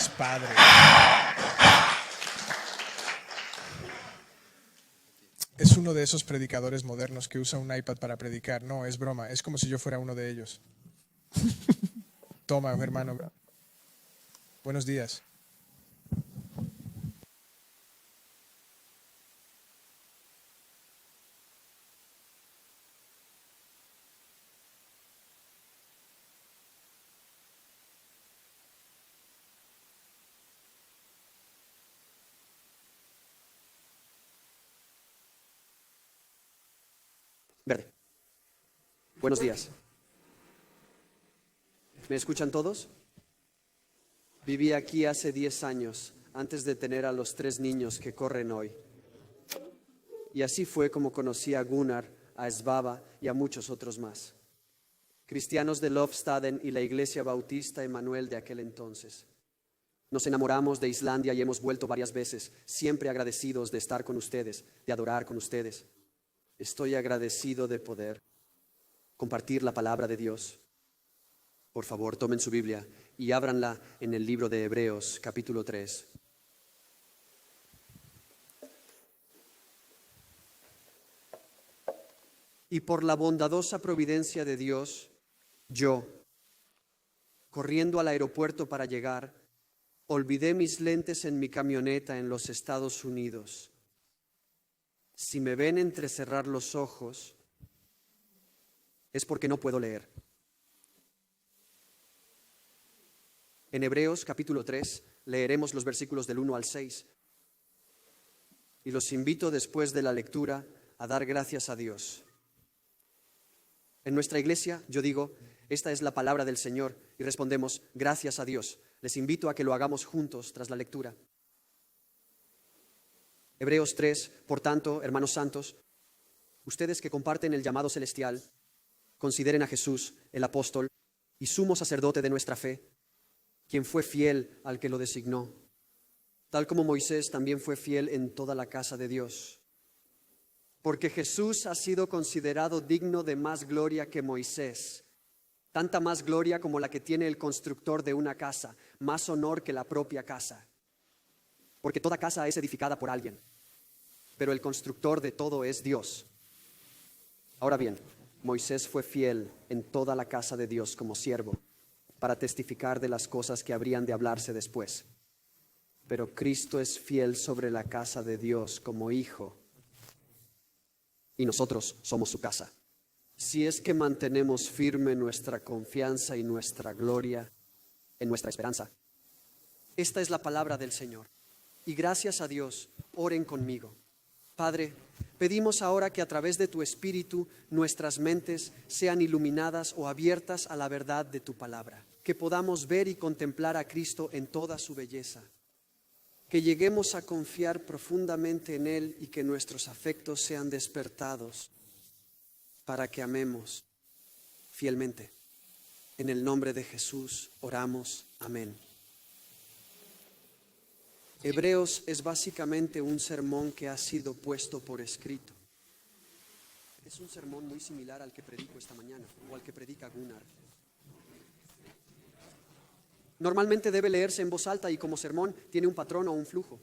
es padre. Es uno de esos predicadores modernos que usa un iPad para predicar. No, es broma. Es como si yo fuera uno de ellos. Toma, hermano. Buenos días. Verde. Buenos días. ¿Me escuchan todos? Viví aquí hace 10 años, antes de tener a los 3 niños que corren hoy. Y así fue como conocí a Gunnar, a Svava y a muchos otros más. Cristianos de Lofstaden y la Iglesia Bautista Emanuel de aquel entonces. Nos enamoramos de Islandia y hemos vuelto varias veces, siempre agradecidos de estar con ustedes, de adorar con ustedes. Estoy agradecido de poder compartir la palabra de Dios. Por favor, tomen su Biblia y ábranla en el libro de Hebreos, capítulo 3. Y por la bondadosa providencia de Dios, yo, corriendo al aeropuerto para llegar, olvidé mis lentes en mi camioneta en los Estados Unidos. Si me ven entrecerrar los ojos, es porque no puedo leer. En Hebreos capítulo 3 leeremos los versículos del 1 al 6. Y los invito después de la lectura a dar gracias a Dios. En nuestra iglesia, yo digo, esta es la palabra del Señor y respondemos, gracias a Dios. Les invito a que lo hagamos juntos tras la lectura. Hebreos 3, por tanto, hermanos santos, ustedes que comparten el llamado celestial, consideren a Jesús, el apóstol y sumo sacerdote de nuestra fe, quien fue fiel al que lo designó, tal como Moisés también fue fiel en toda la casa de Dios. Porque Jesús ha sido considerado digno de más gloria que Moisés, tanta más gloria como la que tiene el constructor de una casa, más honor que la propia casa. Porque toda casa es edificada por alguien, pero el constructor de todo es Dios. Ahora bien, Moisés fue fiel en toda la casa de Dios como siervo, para testificar de las cosas que habrían de hablarse después. Pero Cristo es fiel sobre la casa de Dios como hijo, y nosotros somos su casa. Si es que mantenemos firme nuestra confianza y nuestra gloria en nuestra esperanza. Esta es la palabra del Señor. Y gracias a Dios, oren conmigo. Padre, pedimos ahora que a través de tu Espíritu nuestras mentes sean iluminadas o abiertas a la verdad de tu palabra. Que podamos ver y contemplar a Cristo en toda su belleza. Que lleguemos a confiar profundamente en Él y que nuestros afectos sean despertados para que amemos fielmente. En el nombre de Jesús oramos. Amén. Hebreos es básicamente un sermón que ha sido puesto por escrito. Es un sermón muy similar al que predico esta mañana o al que predica Gunnar. Normalmente debe leerse en voz alta y como sermón tiene un patrón o un flujo.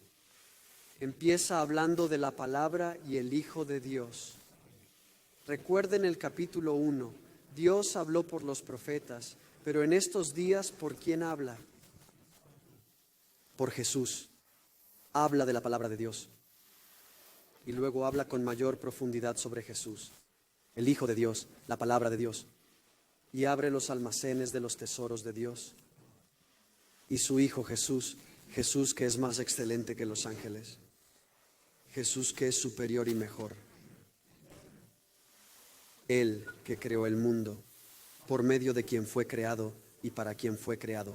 Empieza hablando de la palabra y el Hijo de Dios. Recuerden el capítulo 1. Dios habló por los profetas, pero en estos días, ¿por quién habla? Por Jesús. Habla de la palabra de Dios. Y luego habla con mayor profundidad sobre Jesús, el Hijo de Dios, la palabra de Dios. Y abre los almacenes de los tesoros de Dios. Y su Hijo Jesús, Jesús que es más excelente que los ángeles. Jesús que es superior y mejor. Él que creó el mundo, por medio de quien fue creado y para quien fue creado.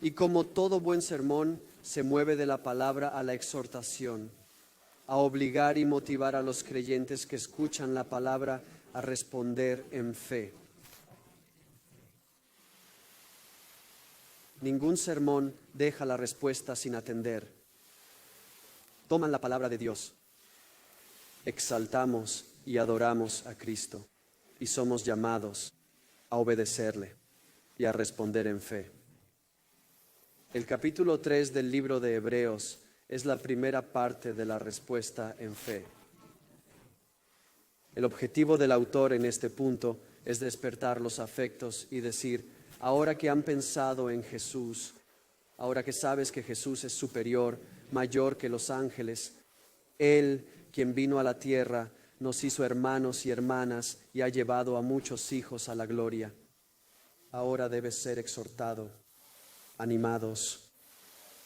Y como todo buen sermón, se mueve de la palabra a la exhortación, a obligar y motivar a los creyentes que escuchan la palabra a responder en fe. Ningún sermón deja la respuesta sin atender. Toman la palabra de Dios. Exaltamos y adoramos a Cristo y somos llamados a obedecerle y a responder en fe. El capítulo 3 del libro de Hebreos es la primera parte de la respuesta en fe. El objetivo del autor en este punto es despertar los afectos y decir, ahora que han pensado en Jesús, ahora que sabes que Jesús es superior, mayor que los ángeles, Él, quien vino a la tierra, nos hizo hermanos y hermanas y ha llevado a muchos hijos a la gloria. Ahora debes ser exhortado, animados,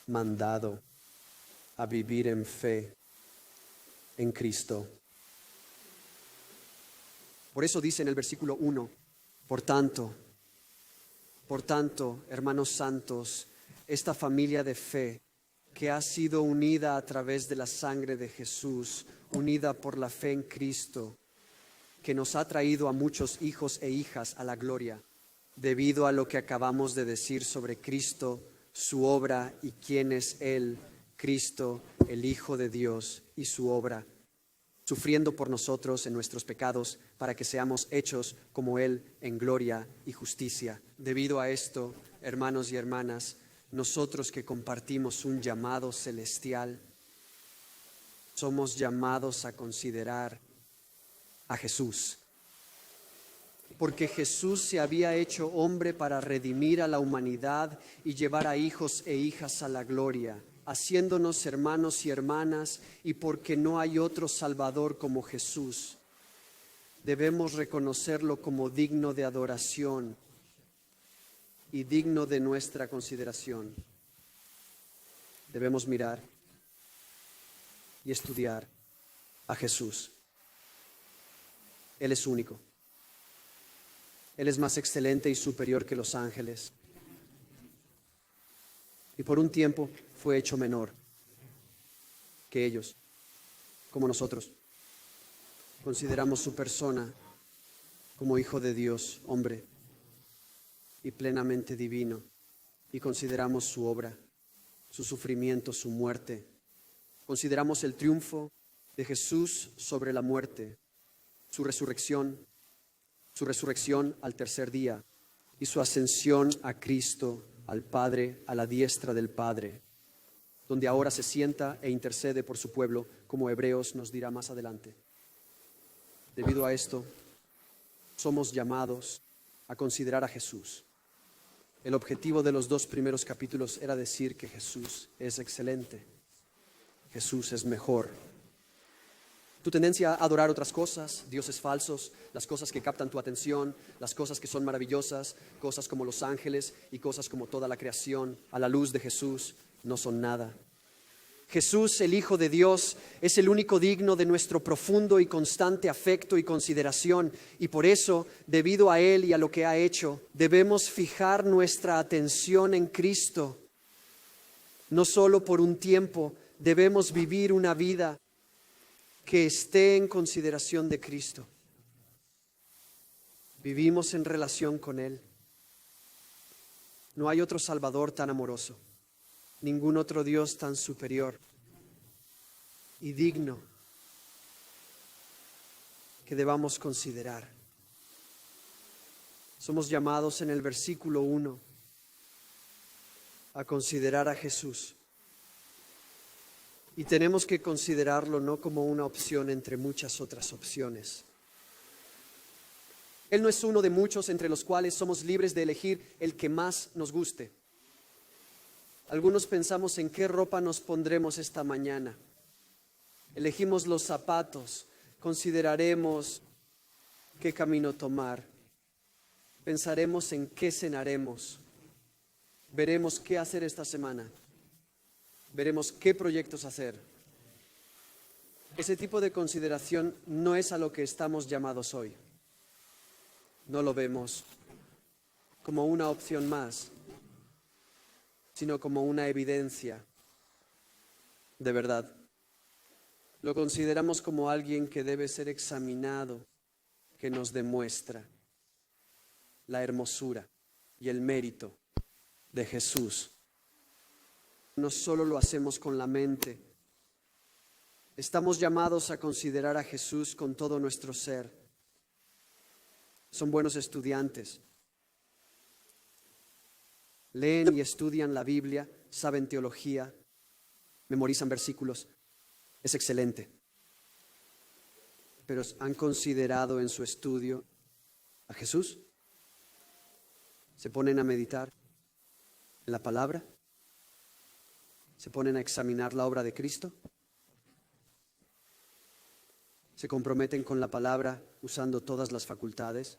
mandado a vivir en fe en Cristo. Por eso dice en el versículo 1, por tanto, hermanos santos, esta familia de fe que ha sido unida a través de la sangre de Jesús, unida por la fe en Cristo, que nos ha traído a muchos hijos e hijas a la gloria, debido a lo que acabamos de decir sobre Cristo, su obra y quién es Él, Cristo, el Hijo de Dios y su obra, sufriendo por nosotros en nuestros pecados para que seamos hechos como Él en gloria y justicia. Debido a esto, hermanos y hermanas, nosotros que compartimos un llamado celestial, somos llamados a considerar a Jesús. Porque Jesús se había hecho hombre para redimir a la humanidad y llevar a hijos e hijas a la gloria, haciéndonos hermanos y hermanas, y porque no hay otro Salvador como Jesús, debemos reconocerlo como digno de adoración y digno de nuestra consideración. Debemos mirar y estudiar a Jesús. Él es único. Él es más excelente y superior que los ángeles. Y por un tiempo fue hecho menor que ellos, como nosotros. Consideramos su persona como Hijo de Dios, hombre, y plenamente divino. Y consideramos su obra, su sufrimiento, su muerte. Consideramos el triunfo de Jesús sobre la muerte, su resurrección al tercer día y su ascensión a Cristo, al Padre, a la diestra del Padre, donde ahora se sienta e intercede por su pueblo, como Hebreos nos dirá más adelante. Debido a esto, somos llamados a considerar a Jesús. El objetivo de los 2 primeros capítulos era decir que Jesús es excelente, Jesús es mejor. Tu tendencia a adorar otras cosas, dioses falsos, las cosas que captan tu atención, las cosas que son maravillosas, cosas como los ángeles y cosas como toda la creación, a la luz de Jesús, no son nada. Jesús, el Hijo de Dios, es el único digno de nuestro profundo y constante afecto y consideración, y por eso, debido a Él y a lo que ha hecho, debemos fijar nuestra atención en Cristo. No solo por un tiempo, debemos vivir una vida que esté en consideración de Cristo. Vivimos en relación con Él. No hay otro Salvador tan amoroso, ningún otro Dios tan superior y digno que debamos considerar. Somos llamados en el versículo 1 a considerar a Jesús. Y tenemos que considerarlo no como una opción entre muchas otras opciones. Él no es uno de muchos entre los cuales somos libres de elegir el que más nos guste. Algunos pensamos en qué ropa nos pondremos esta mañana. Elegimos los zapatos, consideraremos qué camino tomar. Pensaremos en qué cenaremos. Veremos qué hacer esta semana. Veremos qué proyectos hacer. Ese tipo de consideración no es a lo que estamos llamados hoy. No lo vemos como una opción más, sino como una evidencia de verdad. Lo consideramos como alguien que debe ser examinado, que nos demuestra la hermosura y el mérito de Jesús. No solo lo hacemos con la mente, estamos llamados a considerar a Jesús con todo nuestro ser. Son buenos estudiantes. Leen y estudian la Biblia, saben teología, memorizan versículos. Es excelente. Pero ¿han considerado en su estudio a Jesús? ¿Se ponen a meditar en la palabra? ¿Se ponen a examinar la obra de Cristo? ¿Se comprometen con la palabra usando todas las facultades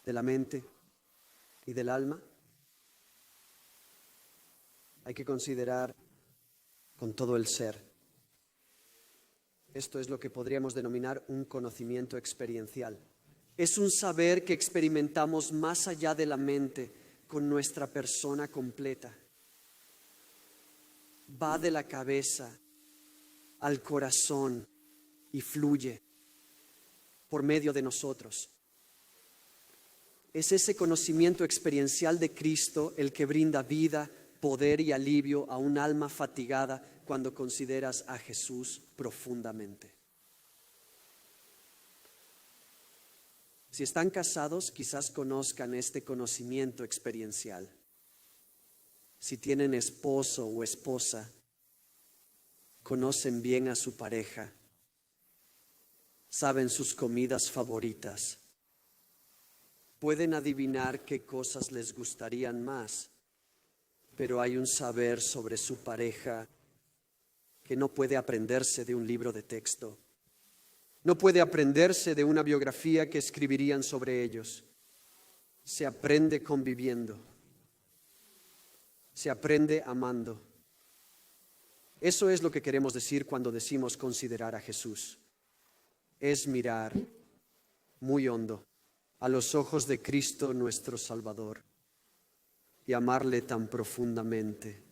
de la mente y del alma? Hay que considerar con todo el ser. Esto es lo que podríamos denominar un conocimiento experiencial. Es un saber que experimentamos más allá de la mente, con nuestra persona completa. Va de la cabeza al corazón y fluye por medio de nosotros. Es ese conocimiento experiencial de Cristo el que brinda vida, poder y alivio a un alma fatigada cuando consideras a Jesús profundamente. Si están casados, quizás conozcan este conocimiento experiencial. Si tienen esposo o esposa, conocen bien a su pareja, saben sus comidas favoritas, pueden adivinar qué cosas les gustarían más, pero hay un saber sobre su pareja que no puede aprenderse de un libro de texto, no puede aprenderse de una biografía que escribirían sobre ellos. Se aprende conviviendo, se aprende amando. Eso es lo que queremos decir cuando decimos considerar a Jesús. Es mirar muy hondo a los ojos de Cristo nuestro Salvador y amarle tan profundamente,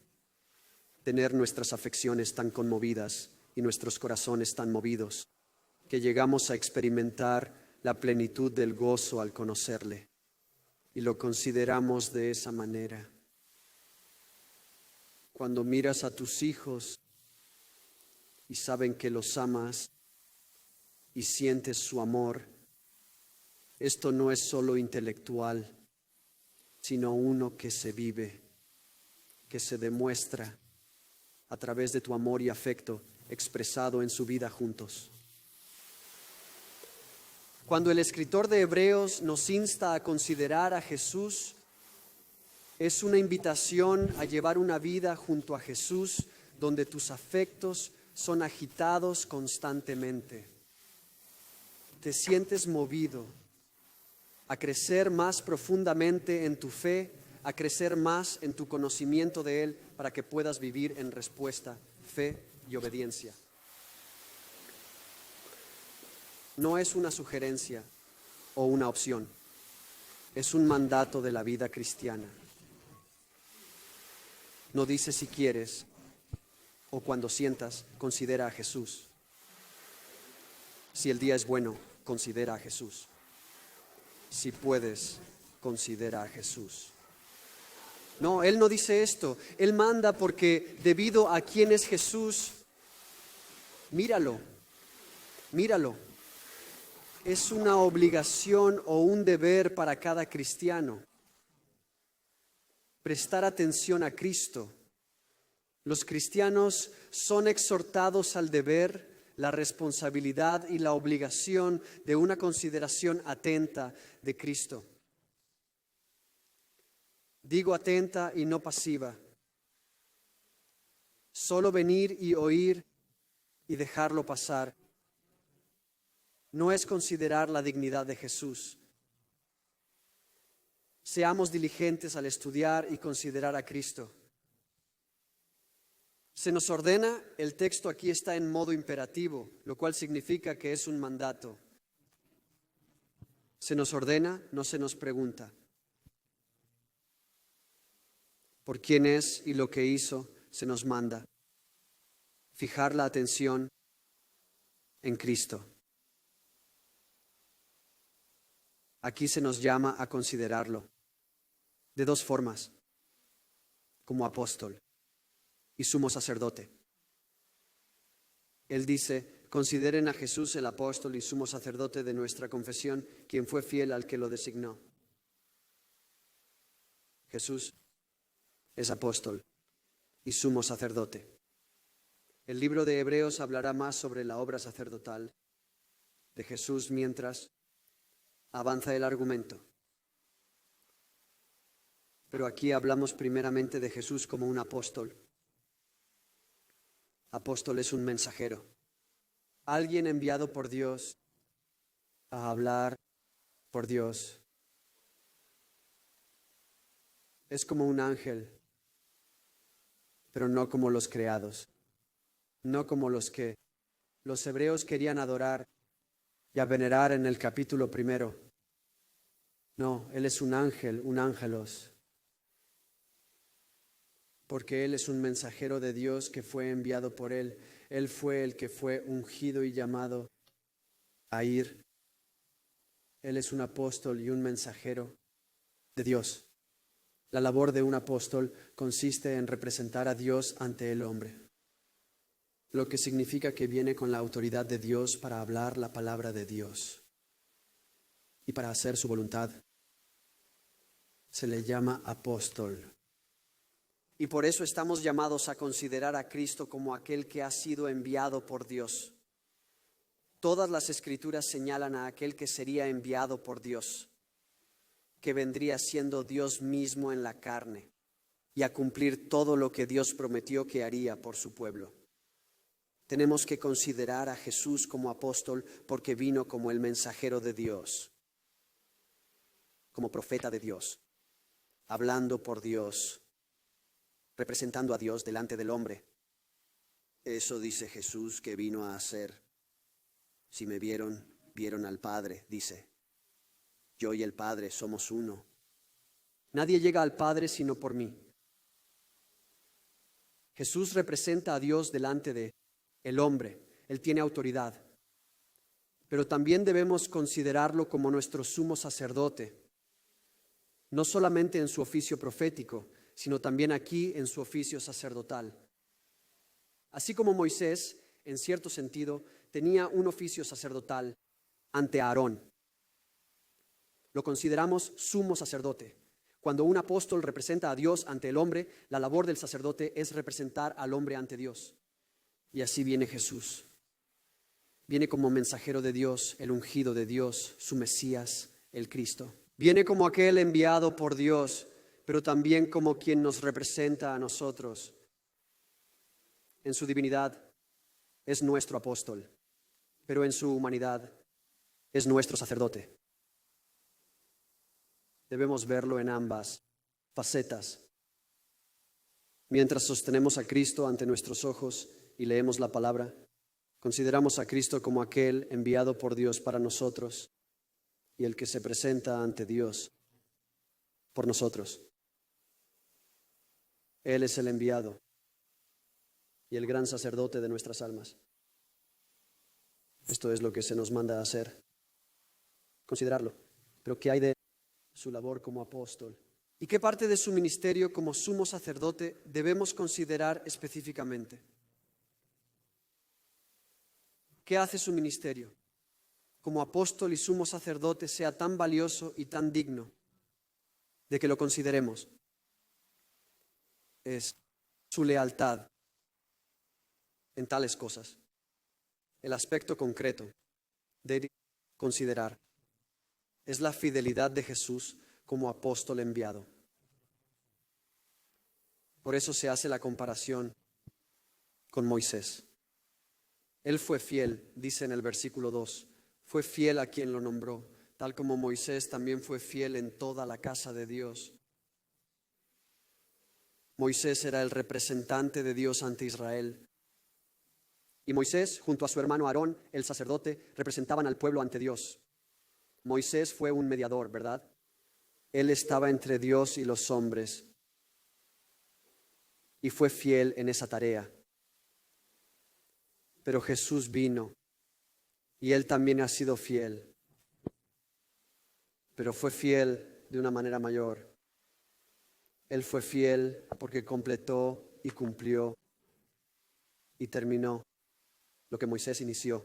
tener nuestras afecciones tan conmovidas y nuestros corazones tan movidos, que llegamos a experimentar la plenitud del gozo al conocerle y lo consideramos de esa manera. Cuando miras a tus hijos y saben que los amas y sientes su amor, esto no es solo intelectual, sino uno que se vive, que se demuestra a través de tu amor y afecto expresado en su vida juntos. Cuando el escritor de Hebreos nos insta a considerar a Jesús, es una invitación a llevar una vida junto a Jesús donde tus afectos son agitados constantemente. Te sientes movido a crecer más profundamente en tu fe, a crecer más en tu conocimiento de Él para que puedas vivir en respuesta, fe y obediencia. No es una sugerencia o una opción, es un mandato de la vida cristiana. No dice si quieres o cuando sientas, considera a Jesús. Si el día es bueno, considera a Jesús. Si puedes, considera a Jesús. No, Él no dice esto. Él manda porque debido a quién es Jesús, míralo, míralo. Es una obligación o un deber para cada cristiano prestar atención a Cristo. Los cristianos son exhortados al deber, la responsabilidad y la obligación de una consideración atenta de Cristo. Digo atenta y no pasiva. Solo venir y oír y dejarlo pasar no es considerar la dignidad de Jesús. Seamos diligentes al estudiar y considerar a Cristo. Se nos ordena, el texto aquí está en modo imperativo, lo cual significa que es un mandato. Se nos ordena, no se nos pregunta. Por quién es y lo que hizo, se nos manda. Fijar la atención en Cristo. Aquí se nos llama a considerarlo de dos formas, como apóstol y sumo sacerdote. Él dice, consideren a Jesús el apóstol y sumo sacerdote de nuestra confesión, quien fue fiel al que lo designó. Jesús es apóstol y sumo sacerdote. El libro de Hebreos hablará más sobre la obra sacerdotal de Jesús mientras avanza el argumento. Pero aquí hablamos primeramente de Jesús como un apóstol. Apóstol es un mensajero, alguien enviado por Dios a hablar por Dios. Es como un ángel, pero no como los creados, no como los que los hebreos querían adorar y a venerar en el capítulo 1. No, Él es un ángel, un ángelos, porque Él es un mensajero de Dios que fue enviado por Él. Él fue el que fue ungido y llamado a ir. Él es un apóstol y un mensajero de Dios. La labor de un apóstol consiste en representar a Dios ante el hombre, lo que significa que viene con la autoridad de Dios para hablar la palabra de Dios y para hacer su voluntad. Se le llama apóstol. Y por eso estamos llamados a considerar a Cristo como aquel que ha sido enviado por Dios. Todas las escrituras señalan a aquel que sería enviado por Dios, que vendría siendo Dios mismo en la carne y a cumplir todo lo que Dios prometió que haría por su pueblo. Tenemos que considerar a Jesús como apóstol porque vino como el mensajero de Dios, como profeta de Dios, hablando por Dios, representando a Dios delante del hombre. Eso dice Jesús que vino a hacer. Si me vieron, vieron al Padre, dice. Yo y el Padre somos uno. Nadie llega al Padre sino por mí. Jesús representa a Dios delante de el hombre. Él tiene autoridad. Pero también debemos considerarlo como nuestro sumo sacerdote, no solamente en su oficio profético, sino también aquí en su oficio sacerdotal. Así como Moisés, en cierto sentido, tenía un oficio sacerdotal ante Aarón. Lo consideramos sumo sacerdote. Cuando un apóstol representa a Dios ante el hombre, la labor del sacerdote es representar al hombre ante Dios. Y así viene Jesús. Viene como mensajero de Dios, el ungido de Dios, su Mesías, el Cristo. Viene como aquel enviado por Dios, pero también como quien nos representa a nosotros. En su divinidad es nuestro apóstol, pero en su humanidad es nuestro sacerdote. Debemos verlo en ambas facetas. Mientras sostenemos a Cristo ante nuestros ojos y leemos la palabra, consideramos a Cristo como aquel enviado por Dios para nosotros y el que se presenta ante Dios por nosotros. Él es el enviado y el gran sacerdote de nuestras almas. Esto es lo que se nos manda a hacer, considerarlo. Pero ¿qué hay de su labor como apóstol? ¿Y qué parte de su ministerio como sumo sacerdote debemos considerar específicamente? ¿Qué hace su ministerio como apóstol y sumo sacerdote sea tan valioso y tan digno de que lo consideremos? Es su lealtad en tales cosas. El aspecto concreto de considerar es la fidelidad de Jesús como apóstol enviado. Por eso se hace la comparación con Moisés. Él fue fiel, dice en el versículo 2, fue fiel a quien lo nombró, tal como Moisés también fue fiel en toda la casa de Dios. Moisés era el representante de Dios ante Israel. Y Moisés, junto a su hermano Aarón, el sacerdote, representaban al pueblo ante Dios. Moisés fue un mediador, ¿verdad? Él estaba entre Dios y los hombres y fue fiel en esa tarea. Pero Jesús vino y Él también ha sido fiel, pero fue fiel de una manera mayor. Él fue fiel porque completó y cumplió y terminó lo que Moisés inició.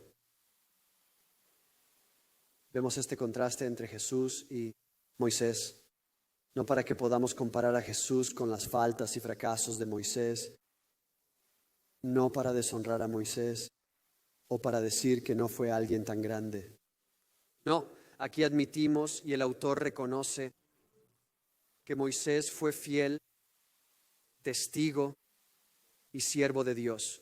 Vemos este contraste entre Jesús y Moisés. no para que podamos comparar a Jesús con las faltas y fracasos de Moisés, no para deshonrar a Moisés o para decir que no fue alguien tan grande. No, aquí admitimos y el autor reconoce que Moisés fue fiel, testigo y siervo de Dios.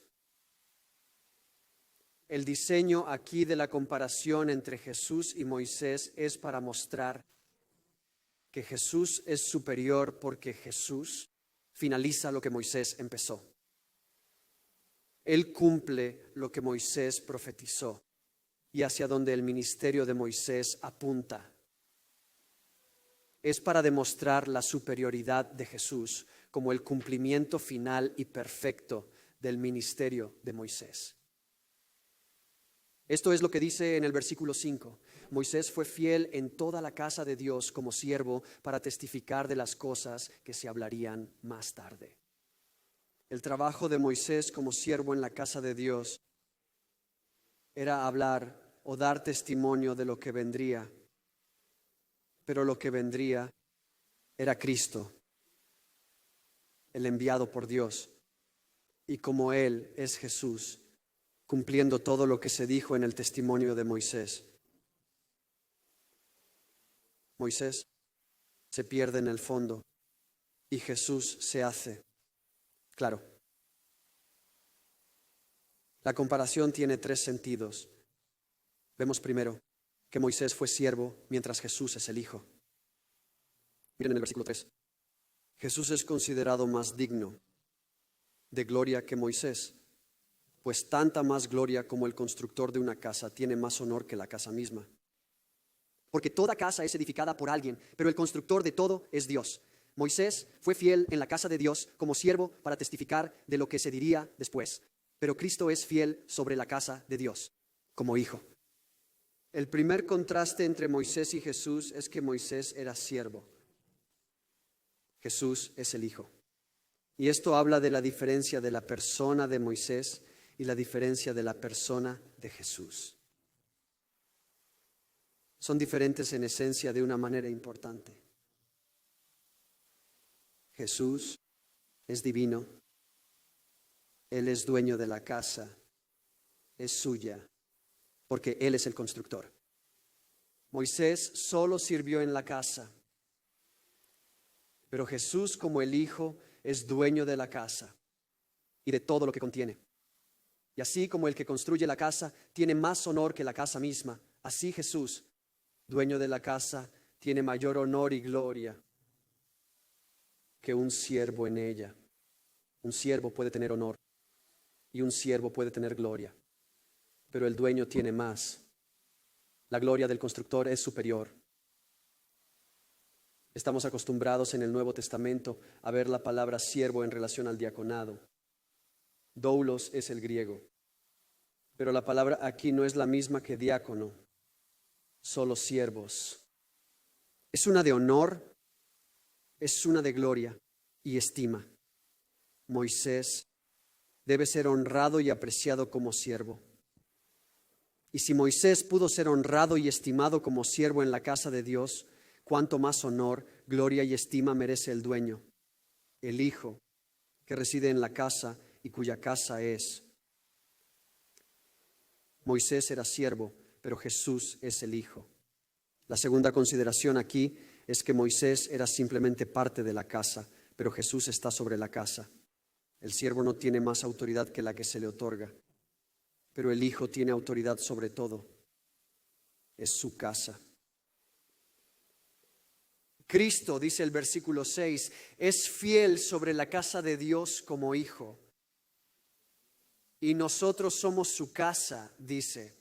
El diseño aquí de la comparación entre Jesús y Moisés es para mostrar que Jesús es superior porque Jesús finaliza lo que Moisés empezó. Él cumple lo que Moisés profetizó y hacia donde el ministerio de Moisés apunta. Es para demostrar la superioridad de Jesús como el cumplimiento final y perfecto del ministerio de Moisés. Esto es lo que dice en el versículo 5. Moisés fue fiel en toda la casa de Dios como siervo para testificar de las cosas que se hablarían más tarde. El trabajo de Moisés como siervo en la casa de Dios era hablar o dar testimonio de lo que vendría. Pero lo que vendría era Cristo, el enviado por Dios. Y como Él es Jesús, cumpliendo todo lo que se dijo en el testimonio de Moisés. Moisés se pierde en el fondo y Jesús se hace claro. La comparación tiene 3 sentidos. Vemos primero que Moisés fue siervo mientras Jesús es el Hijo. Miren el versículo 3. Jesús es considerado más digno de gloria que Moisés, pues tanta más gloria como el constructor de una casa tiene más honor que la casa misma. Porque toda casa es edificada por alguien, pero el constructor de todo es Dios. Moisés fue fiel en la casa de Dios como siervo para testificar de lo que se diría después, pero Cristo es fiel sobre la casa de Dios como Hijo. El primer contraste entre Moisés y Jesús es que Moisés era siervo. Jesús es el Hijo. Y esto habla de la diferencia de la persona de Moisés y la diferencia de la persona de Jesús. Son diferentes en esencia de una manera importante. Jesús es divino. Él es dueño de la casa. Es suya, porque Él es el constructor. Moisés solo sirvió en la casa, pero Jesús como el Hijo es dueño de la casa y de todo lo que contiene. Y así como el que construye la casa tiene más honor que la casa misma, así Jesús, dueño de la casa, tiene mayor honor y gloria que un siervo en ella. Un siervo puede tener honor y un siervo puede tener gloria, pero el dueño tiene más. La gloria del constructor es superior. Estamos acostumbrados en el Nuevo Testamento a ver la palabra siervo en relación al diaconado. Doulos es el griego, pero la palabra aquí no es la misma que diácono, solo siervos. Es una de honor, es una de gloria y estima. Moisés debe ser honrado y apreciado como siervo. Y si Moisés pudo ser honrado y estimado como siervo en la casa de Dios, cuánto más honor, gloria y estima merece el dueño, el Hijo, que reside en la casa y cuya casa es. Moisés era siervo, pero Jesús es el Hijo. La segunda consideración aquí es que Moisés era simplemente parte de la casa, pero Jesús está sobre la casa. El siervo no tiene más autoridad que la que se le otorga, pero el Hijo tiene autoridad sobre todo. Es su casa. Cristo, dice el versículo 6, es fiel sobre la casa de Dios como Hijo. Y nosotros somos su casa, dice.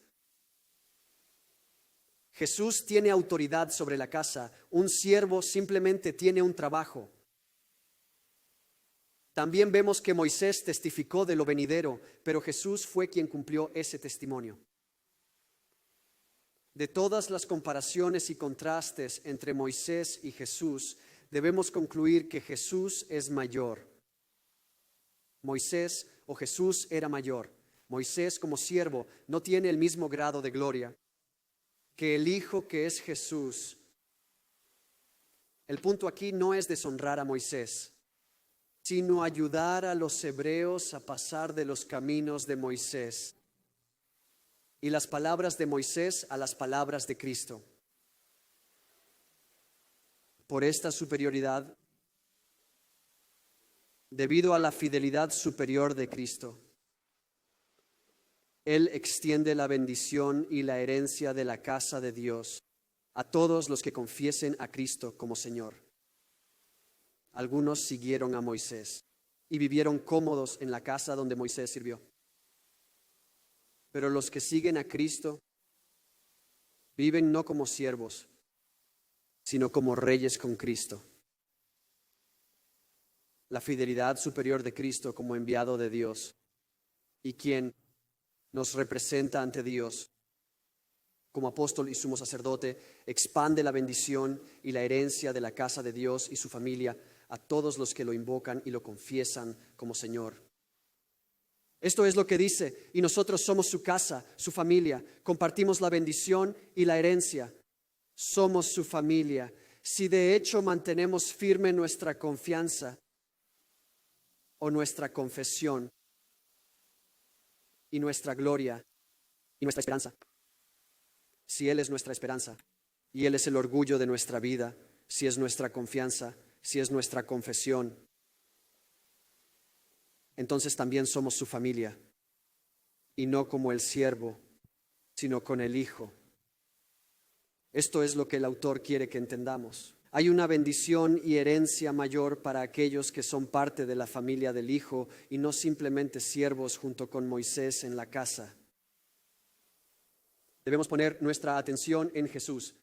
Jesús tiene autoridad sobre la casa. Un siervo simplemente tiene un trabajo. También vemos que Moisés testificó de lo venidero, pero Jesús fue quien cumplió ese testimonio. De todas las comparaciones y contrastes entre Moisés y Jesús, debemos concluir que Jesús es mayor. Moisés o Jesús era mayor. Moisés como siervo no tiene el mismo grado de gloria que el Hijo que es Jesús. El punto aquí no es deshonrar a Moisés, sino ayudar a los hebreos a pasar de los caminos de Moisés y las palabras de Moisés a las palabras de Cristo. Por esta superioridad, debido a la fidelidad superior de Cristo, Él extiende la bendición y la herencia de la casa de Dios a todos los que confiesen a Cristo como Señor. Algunos siguieron a Moisés y vivieron cómodos en la casa donde Moisés sirvió. Pero los que siguen a Cristo viven no como siervos, sino como reyes con Cristo. La fidelidad superior de Cristo como enviado de Dios y quien nos representa ante Dios como apóstol y sumo sacerdote, expande la bendición y la herencia de la casa de Dios y su familia a todos los que lo invocan y lo confiesan como Señor. Esto es lo que dice, y nosotros somos su casa, su familia, compartimos la bendición y la herencia, somos su familia. Si de hecho mantenemos firme nuestra confianza o nuestra confesión y nuestra gloria y nuestra esperanza, si Él es nuestra esperanza y Él es el orgullo de nuestra vida, si es nuestra confianza, si es nuestra confesión, entonces también somos su familia, y no como el siervo, sino con el Hijo. Esto es lo que el autor quiere que entendamos. Hay una bendición y herencia mayor para aquellos que son parte de la familia del Hijo y no simplemente siervos junto con Moisés en la casa. Debemos poner nuestra atención en Jesús,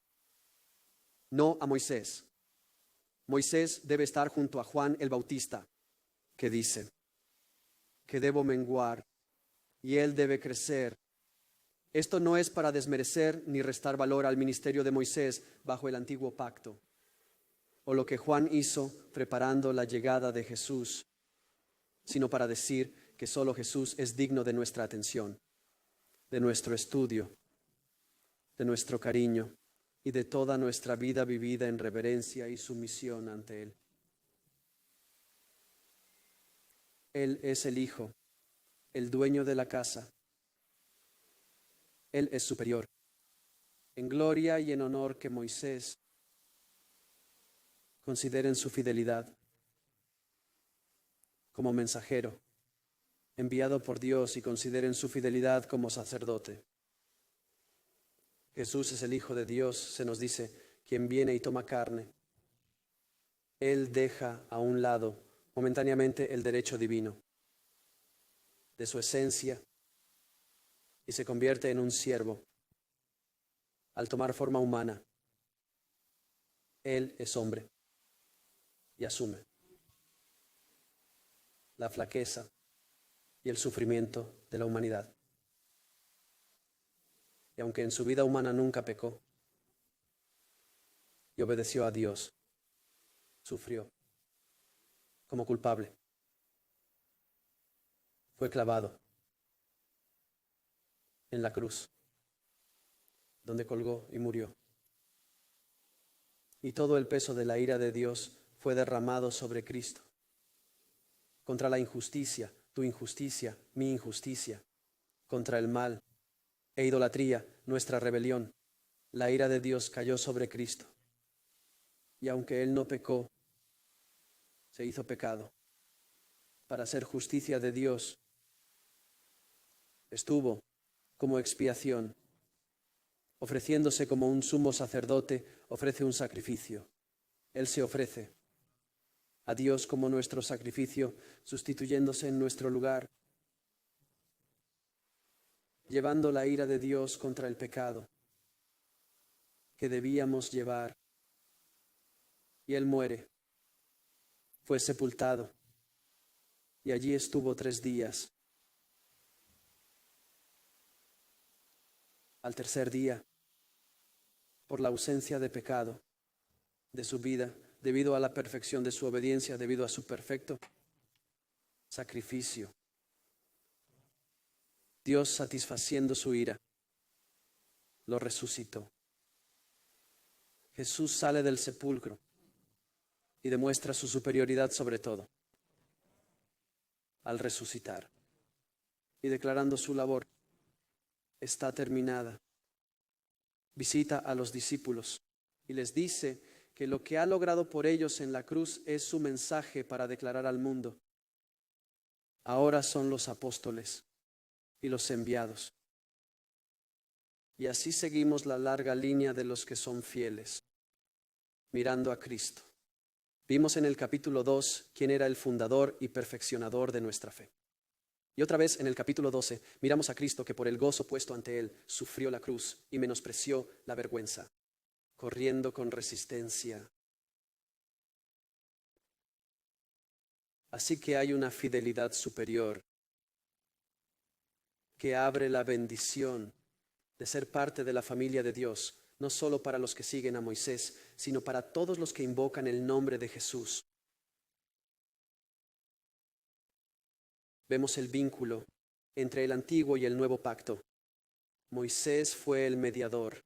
no a Moisés. Moisés debe estar junto a Juan el Bautista, que dice que debo menguar y él debe crecer. Esto no es para desmerecer ni restar valor al ministerio de Moisés bajo el antiguo pacto, o lo que Juan hizo preparando la llegada de Jesús, sino para decir que solo Jesús es digno de nuestra atención, de nuestro estudio, de nuestro cariño y de toda nuestra vida vivida en reverencia y sumisión ante Él. Él es el Hijo, el dueño de la casa. Él es superior, en gloria y en honor que Moisés. Consideren su fidelidad como mensajero, enviado por Dios, y consideren su fidelidad como sacerdote. Jesús es el Hijo de Dios, se nos dice, quien viene y toma carne. Él deja a un lado momentáneamente el derecho divino de su esencia y se convierte en un siervo al tomar forma humana. Él es hombre y asume la flaqueza y el sufrimiento de la humanidad. Y aunque en su vida humana nunca pecó y obedeció a Dios, sufrió como culpable. Fue clavado en la cruz, donde colgó y murió. Y todo el peso de la ira de Dios fue derramado sobre Cristo, contra la injusticia, tu injusticia, mi injusticia, contra el mal e idolatría, nuestra rebelión. La ira de Dios cayó sobre Cristo. Y aunque Él no pecó, se hizo pecado para hacer justicia de Dios. Estuvo como expiación, ofreciéndose como un sumo sacerdote, ofrece un sacrificio. Él se ofrece a Dios como nuestro sacrificio, sustituyéndose en nuestro lugar, llevando la ira de Dios contra el pecado que debíamos llevar. Y Él muere, fue sepultado, y allí estuvo 3 días. Al tercer día, por la ausencia de pecado de su vida, debido a la perfección de su obediencia, debido a su perfecto sacrificio, Dios, satisfaciendo su ira, lo resucitó. Jesús sale del sepulcro y demuestra su superioridad sobre todo al resucitar y declarando su labor está terminada. Visita a los discípulos y les dice que lo que ha logrado por ellos en la cruz es su mensaje para declarar al mundo: ahora son los apóstoles y los enviados. Y así seguimos la larga línea de los que son fieles, mirando a Cristo. Vimos en el capítulo 2 quién era el fundador y perfeccionador de nuestra fe. Y otra vez en el capítulo 12 miramos a Cristo que por el gozo puesto ante él sufrió la cruz y menospreció la vergüenza, corriendo con resistencia. Así que hay una fidelidad superior que abre la bendición de ser parte de la familia de Dios, no solo para los que siguen a Moisés, sino para todos los que invocan el nombre de Jesús. Vemos el vínculo entre el antiguo y el nuevo pacto. Moisés fue el mediador.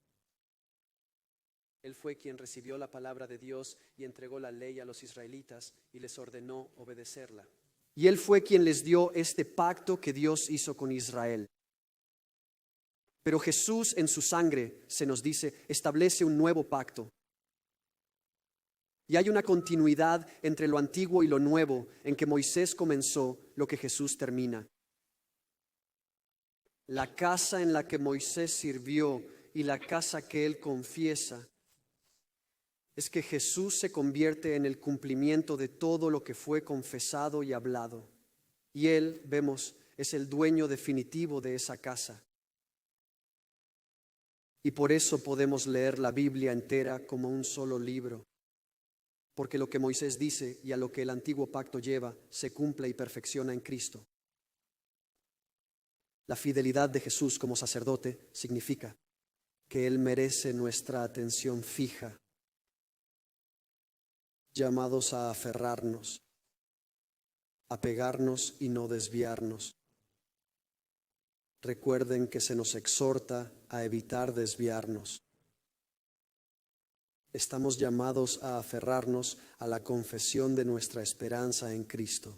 Él fue quien recibió la palabra de Dios y entregó la ley a los israelitas y les ordenó obedecerla. Y él fue quien les dio este pacto que Dios hizo con Israel. Pero Jesús en su sangre, se nos dice, establece un nuevo pacto. Y hay una continuidad entre lo antiguo y lo nuevo, en que Moisés comenzó lo que Jesús termina. La casa en la que Moisés sirvió y la casa que él confiesa es que Jesús se convierte en el cumplimiento de todo lo que fue confesado y hablado. Y él, vemos, es el dueño definitivo de esa casa. Y por eso podemos leer la Biblia entera como un solo libro. Porque lo que Moisés dice y a lo que el antiguo pacto lleva se cumple y perfecciona en Cristo. La fidelidad de Jesús como sacerdote significa que Él merece nuestra atención fija, llamados a aferrarnos, a pegarnos y no desviarnos. Recuerden que se nos exhorta a evitar desviarnos. Estamos llamados a aferrarnos a la confesión de nuestra esperanza en Cristo.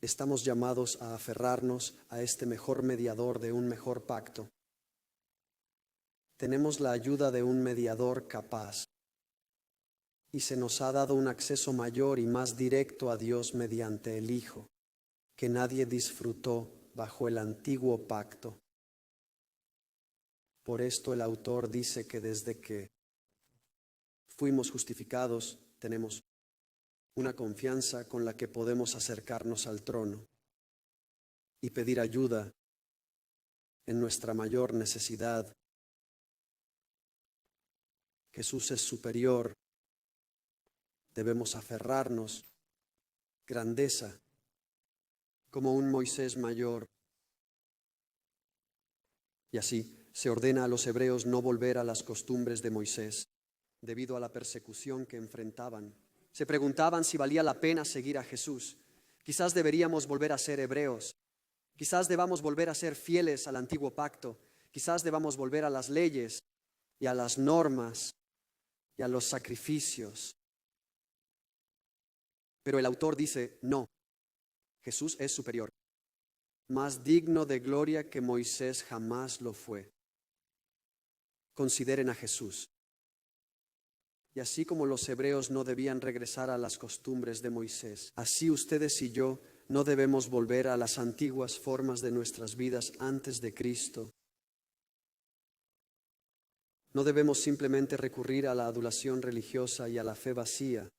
Estamos llamados a aferrarnos a este mejor mediador de un mejor pacto. Tenemos la ayuda de un mediador capaz y se nos ha dado un acceso mayor y más directo a Dios mediante el Hijo, que nadie disfrutó bajo el antiguo pacto. Por esto el autor dice que desde que fuimos justificados, tenemos una confianza con la que podemos acercarnos al trono y pedir ayuda en nuestra mayor necesidad. Jesús es superior. Debemos aferrarnos, grandeza, como un Moisés mayor. Y así se ordena a los hebreos no volver a las costumbres de Moisés, debido a la persecución que enfrentaban. Se preguntaban si valía la pena seguir a Jesús. Quizás deberíamos volver a ser hebreos. Quizás debamos volver a ser fieles al antiguo pacto. Quizás debamos volver a las leyes y a las normas y a los sacrificios. Pero el autor dice, no, Jesús es superior, más digno de gloria que Moisés jamás lo fue. Consideren a Jesús. Y así como los hebreos no debían regresar a las costumbres de Moisés, así ustedes y yo no debemos volver a las antiguas formas de nuestras vidas antes de Cristo. No debemos simplemente recurrir a la adulación religiosa y a la fe vacía,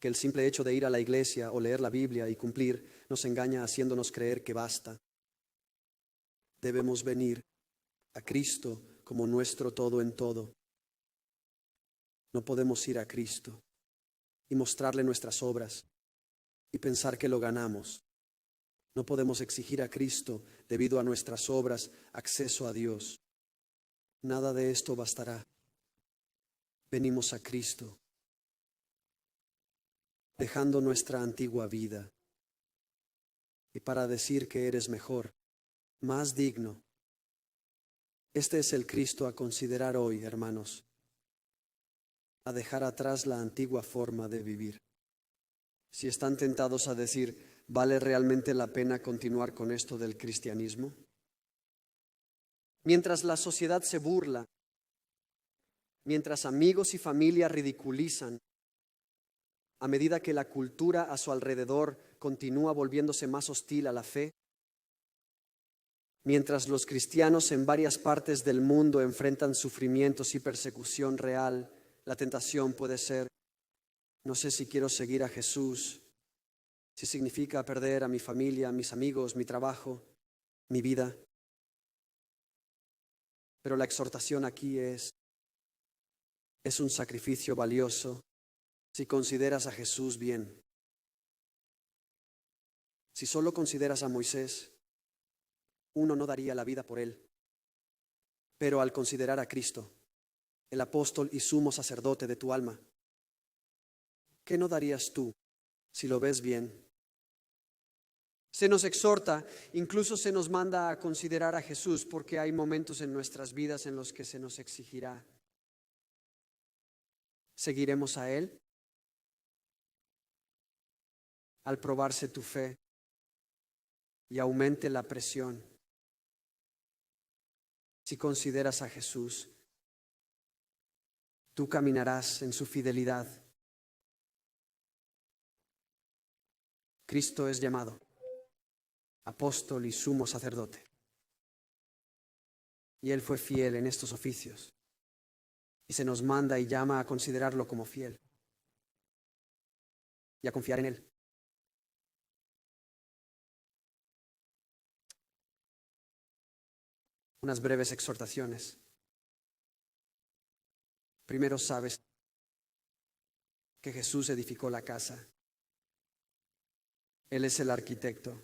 que el simple hecho de ir a la iglesia o leer la Biblia y cumplir nos engaña haciéndonos creer que basta. Debemos venir a Cristo como nuestro todo en todo. No podemos ir a Cristo y mostrarle nuestras obras y pensar que lo ganamos. No podemos exigir a Cristo, debido a nuestras obras, acceso a Dios. Nada de esto bastará. Venimos a Cristo, dejando nuestra antigua vida, y para decir que eres mejor, más digno. Este es el Cristo a considerar hoy, hermanos. a dejar atrás la antigua forma de vivir. Si están tentados a decir, ¿vale realmente la pena continuar con esto del cristianismo? Mientras la sociedad se burla, mientras amigos y familia ridiculizan, a medida que la cultura a su alrededor continúa volviéndose más hostil a la fe, mientras los cristianos en varias partes del mundo enfrentan sufrimientos y persecución real, la tentación puede ser, no sé si quiero seguir a Jesús, si significa perder a mi familia, mis amigos, mi trabajo, mi vida. Pero la exhortación aquí es un sacrificio valioso si consideras a Jesús bien. Si solo consideras a Moisés, uno no daría la vida por él. Pero al considerar a Cristo, el apóstol y sumo sacerdote de tu alma, ¿qué no darías tú si lo ves bien? Se nos exhorta, incluso se nos manda a considerar a Jesús, porque hay momentos en nuestras vidas en los que se nos exigirá. ¿Seguiremos a Él? Al probarse tu fe y aumente la presión. Si consideras a Jesús, tú caminarás en su fidelidad. Cristo es llamado apóstol y sumo sacerdote. Y Él fue fiel en estos oficios. Y se nos manda y llama a considerarlo como fiel y a confiar en Él. Unas breves exhortaciones. Primero, sabes que Jesús edificó la casa. Él es el arquitecto,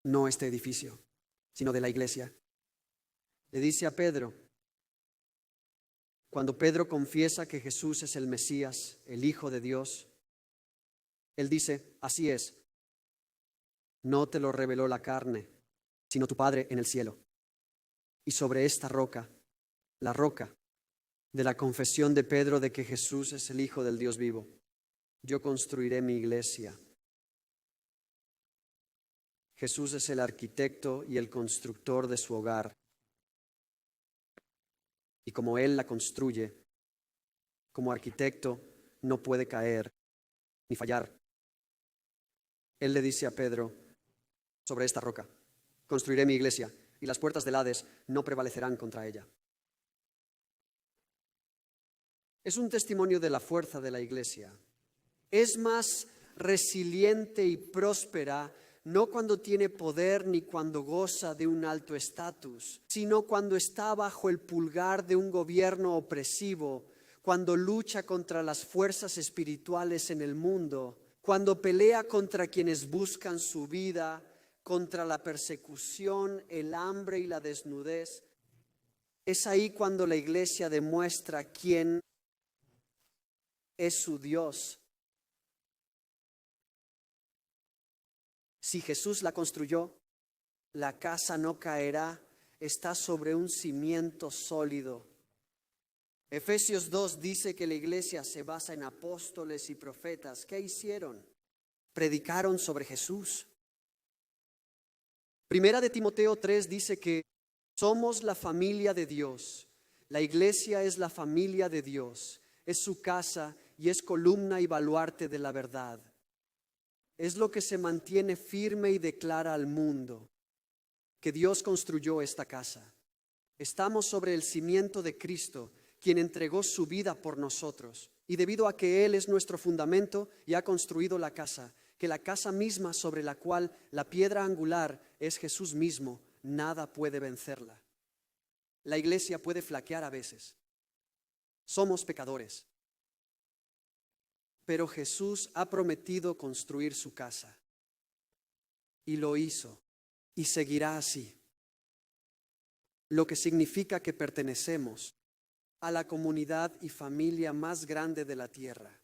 no este edificio, sino de la iglesia. Le dice a Pedro, cuando Pedro confiesa que Jesús es el Mesías, el Hijo de Dios, él dice, así es, no te lo reveló la carne, sino tu Padre en el cielo. Y sobre esta roca, la roca de la confesión de Pedro de que Jesús es el Hijo del Dios vivo, yo construiré mi iglesia. Jesús es el arquitecto y el constructor de su hogar. Y como Él la construye, como arquitecto no puede caer ni fallar. Él le dice a Pedro, sobre esta roca, construiré mi iglesia y las puertas del Hades no prevalecerán contra ella. Es un testimonio de la fuerza de la iglesia. Es más resiliente y próspera no cuando tiene poder ni cuando goza de un alto estatus, sino cuando está bajo el pulgar de un gobierno opresivo, cuando lucha contra las fuerzas espirituales en el mundo, cuando pelea contra quienes buscan su vida, contra la persecución, el hambre y la desnudez. Es ahí cuando la iglesia demuestra quién es su Dios. Si Jesús la construyó, la casa no caerá, está sobre un cimiento sólido. Efesios 2 dice que la iglesia se basa en apóstoles y profetas. ¿Qué hicieron? Predicaron sobre Jesús. Primera de Timoteo 3 dice que somos la familia de Dios. La iglesia es la familia de Dios. Es su casa y es columna y baluarte de la verdad. Es lo que se mantiene firme y declara al mundo que Dios construyó esta casa. Estamos sobre el cimiento de Cristo, quien entregó su vida por nosotros. Y debido a que Él es nuestro fundamento y ha construido la casa, que la casa misma sobre la cual la piedra angular es Jesús mismo, nada puede vencerla. La iglesia puede flaquear a veces. Somos pecadores. Pero Jesús ha prometido construir su casa. Y lo hizo. Y seguirá así. Lo que significa que pertenecemos a la comunidad y familia más grande de la tierra.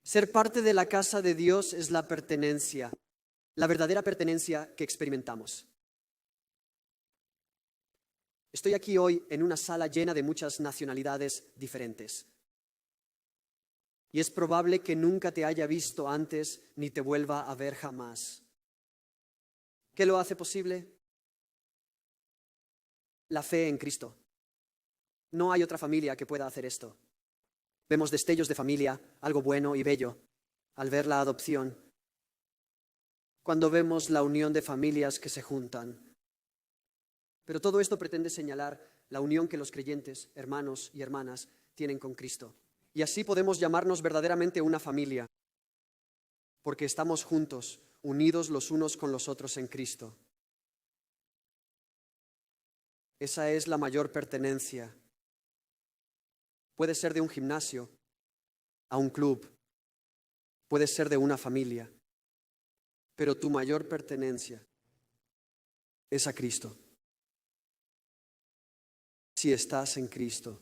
Ser parte de la casa de Dios es la pertenencia, la verdadera pertenencia que experimentamos. Estoy aquí hoy en una sala llena de muchas nacionalidades diferentes. Y es probable que nunca te haya visto antes ni te vuelva a ver jamás. ¿Qué lo hace posible? La fe en Cristo. No hay otra familia que pueda hacer esto. Vemos destellos de familia, algo bueno y bello, al ver la adopción. Cuando vemos la unión de familias que se juntan. Pero todo esto pretende señalar la unión que los creyentes, hermanos y hermanas, tienen con Cristo. Y así podemos llamarnos verdaderamente una familia, porque estamos juntos, unidos los unos con los otros en Cristo. Esa es la mayor pertenencia. Puede ser de un gimnasio, a un club, puede ser de una familia, pero tu mayor pertenencia es a Cristo. Si estás en Cristo,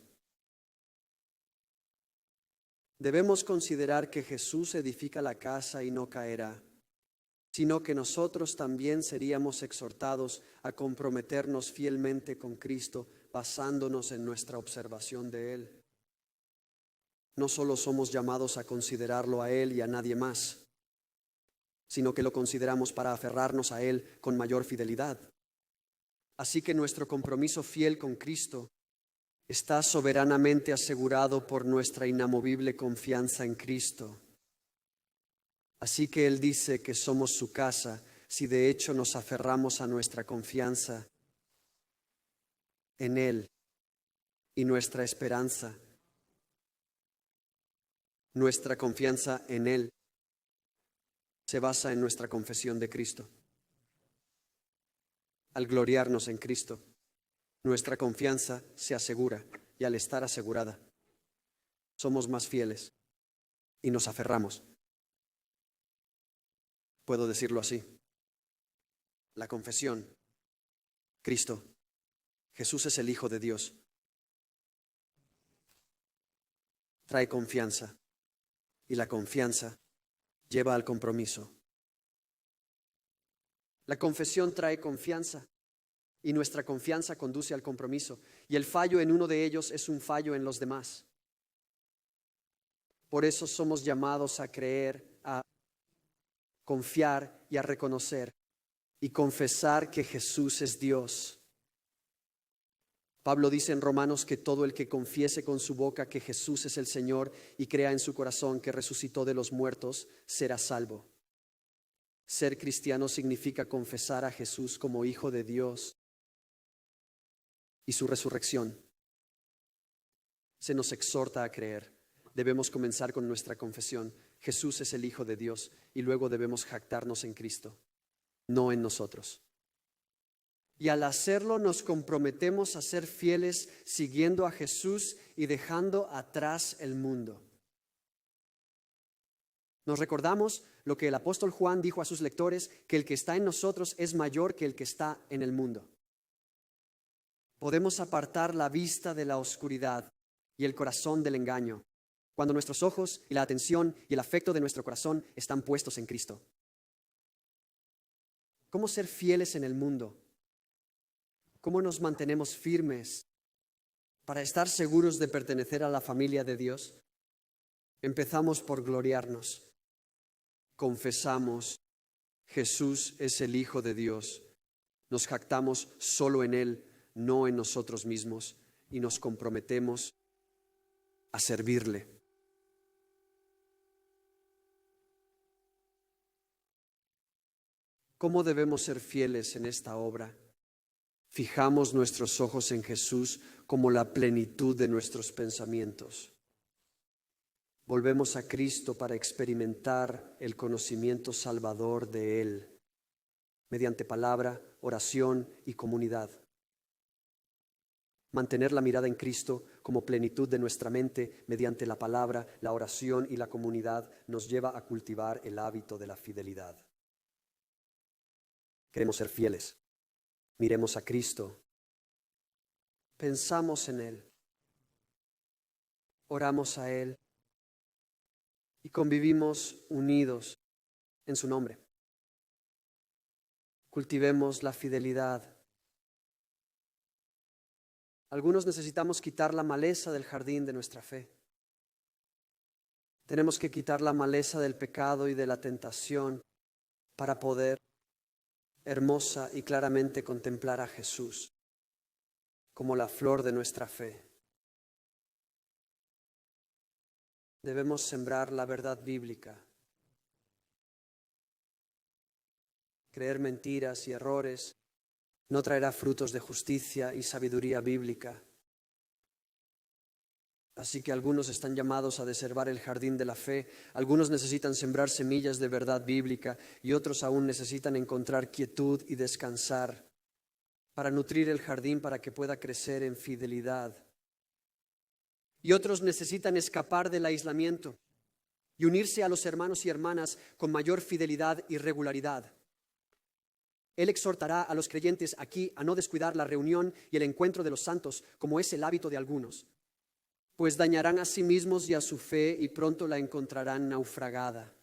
debemos considerar que Jesús edifica la casa y no caerá, sino que nosotros también seríamos exhortados a comprometernos fielmente con Cristo, basándonos en nuestra observación de Él. No solo somos llamados a considerarlo a Él y a nadie más, sino que lo consideramos para aferrarnos a Él con mayor fidelidad. Así que nuestro compromiso fiel con Cristo está soberanamente asegurado por nuestra inamovible confianza en Cristo. Así que Él dice que somos su casa si de hecho nos aferramos a nuestra confianza en Él y nuestra esperanza. Nuestra confianza en Él se basa en nuestra confesión de Cristo. Al gloriarnos en Cristo, nuestra confianza se asegura y al estar asegurada, somos más fieles y nos aferramos. Puedo decirlo así. La confesión, Cristo, Jesús es el Hijo de Dios, trae confianza y la confianza lleva al compromiso. La confesión trae confianza y nuestra confianza conduce al compromiso. Y el fallo en uno de ellos es un fallo en los demás. Por eso somos llamados a creer, a confiar y a reconocer y confesar que Jesús es Dios. Pablo dice en Romanos que todo el que confiese con su boca que Jesús es el Señor y crea en su corazón que resucitó de los muertos, será salvo. Ser cristiano significa confesar a Jesús como Hijo de Dios y su resurrección. Se nos exhorta a creer. Debemos comenzar con nuestra confesión. Jesús es el Hijo de Dios y luego debemos jactarnos en Cristo, no en nosotros. Y al hacerlo nos comprometemos a ser fieles siguiendo a Jesús y dejando atrás el mundo. Nos recordamos lo que el apóstol Juan dijo a sus lectores, que el que está en nosotros es mayor que el que está en el mundo. Podemos apartar la vista de la oscuridad y el corazón del engaño cuando nuestros ojos y la atención y el afecto de nuestro corazón están puestos en Cristo. ¿Cómo ser fieles en el mundo? ¿Cómo nos mantenemos firmes para estar seguros de pertenecer a la familia de Dios? Empezamos por gloriarnos. Confesamos, Jesús es el Hijo de Dios. Nos jactamos solo en Él, no en nosotros mismos, y nos comprometemos a servirle. ¿Cómo debemos ser fieles en esta obra? Fijamos nuestros ojos en Jesús como la plenitud de nuestros pensamientos. Volvemos a Cristo para experimentar el conocimiento salvador de Él, mediante palabra, oración y comunidad. Mantener la mirada en Cristo como plenitud de nuestra mente mediante la palabra, la oración y la comunidad nos lleva a cultivar el hábito de la fidelidad. Queremos ser fieles. Miremos a Cristo. Pensamos en Él. Oramos a Él. Y convivimos unidos en su nombre. Cultivemos la fidelidad Algunos necesitamos quitar la maleza del jardín de nuestra fe. Tenemos que quitar la maleza del pecado y de la tentación para poder hermosa y claramente contemplar a Jesús como la flor de nuestra fe. Debemos sembrar la verdad bíblica. Creer mentiras y errores no traerá frutos de justicia y sabiduría bíblica. Así que algunos están llamados a deservar el jardín de la fe, algunos necesitan sembrar semillas de verdad bíblica y otros aún necesitan encontrar quietud y descansar para nutrir el jardín para que pueda crecer en fidelidad. Y otros necesitan escapar del aislamiento y unirse a los hermanos y hermanas con mayor fidelidad y regularidad. Él exhortará a los creyentes aquí a no descuidar la reunión y el encuentro de los santos, como es el hábito de algunos, pues dañarán a sí mismos y a su fe y pronto la encontrarán naufragada.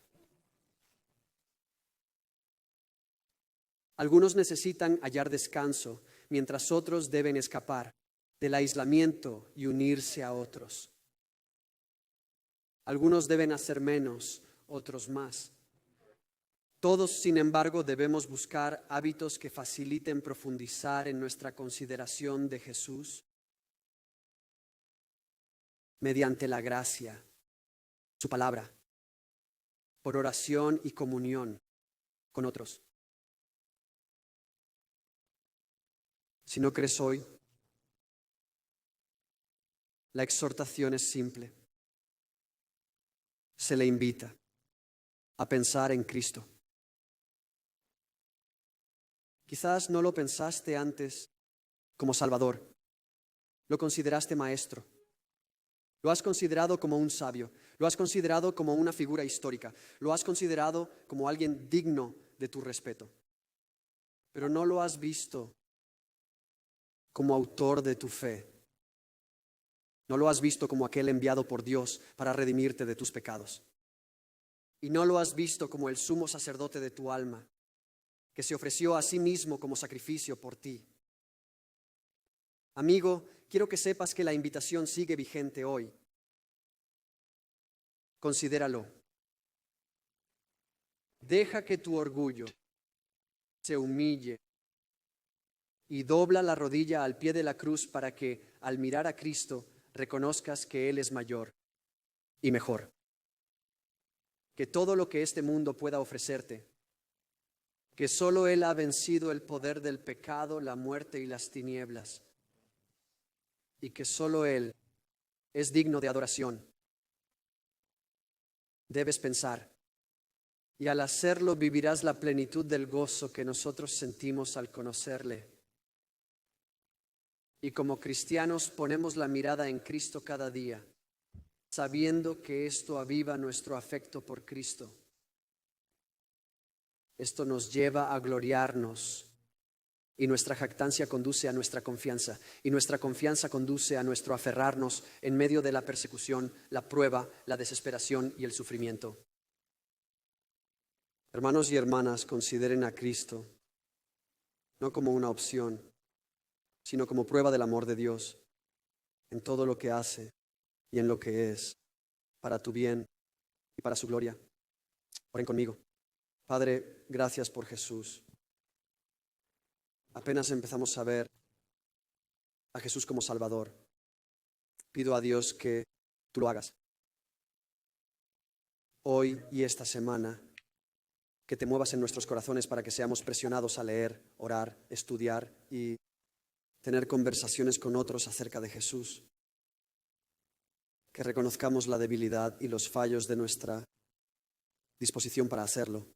Algunos necesitan hallar descanso, mientras otros deben escapar del aislamiento y unirse a otros. Algunos deben hacer menos, otros más. Todos, sin embargo, debemos buscar hábitos que faciliten profundizar en nuestra consideración de Jesús mediante la gracia, su palabra, por oración y comunión con otros. Si no crees hoy, la exhortación es simple. Se le invita a pensar en Cristo. Quizás no lo pensaste antes como Salvador. Lo consideraste maestro. Lo has considerado como un sabio. Lo has considerado como una figura histórica. Lo has considerado como alguien digno de tu respeto. Pero no lo has visto como autor de tu fe. No lo has visto como aquel enviado por Dios para redimirte de tus pecados. Y no lo has visto como el sumo sacerdote de tu alma, que se ofreció a sí mismo como sacrificio por ti. Amigo, quiero que sepas que la invitación sigue vigente hoy. Considéralo. Deja que tu orgullo se humille y dobla la rodilla al pie de la cruz para que, al mirar a Cristo, reconozcas que Él es mayor y mejor que todo lo que este mundo pueda ofrecerte, que solo Él ha vencido el poder del pecado, la muerte y las tinieblas, y que solo Él es digno de adoración. Debes pensar, y al hacerlo vivirás la plenitud del gozo que nosotros sentimos al conocerle. Y como cristianos ponemos la mirada en Cristo cada día, sabiendo que esto aviva nuestro afecto por Cristo. Esto nos lleva a gloriarnos y nuestra jactancia conduce a nuestra confianza y nuestra confianza conduce a nuestro aferrarnos en medio de la persecución, la prueba, la desesperación y el sufrimiento. Hermanos y hermanas, consideren a Cristo no como una opción, sino como prueba del amor de Dios en todo lo que hace y en lo que es, para tu bien y para su gloria. Oren conmigo. Padre, gracias por Jesús. Apenas empezamos a ver a Jesús como Salvador. Pido a Dios que tú lo hagas. Hoy y esta semana, que te muevas en nuestros corazones para que seamos presionados a leer, orar, estudiar y tener conversaciones con otros acerca de Jesús. Que reconozcamos la debilidad y los fallos de nuestra disposición para hacerlo.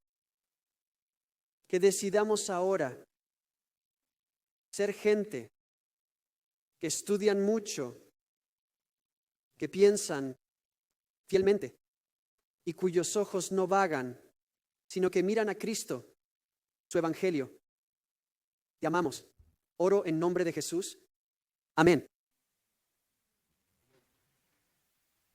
Que decidamos ahora ser gente que estudian mucho, que piensan fielmente y cuyos ojos no vagan, sino que miran a Cristo, su evangelio. Te amamos. Oro en nombre de Jesús. Amén.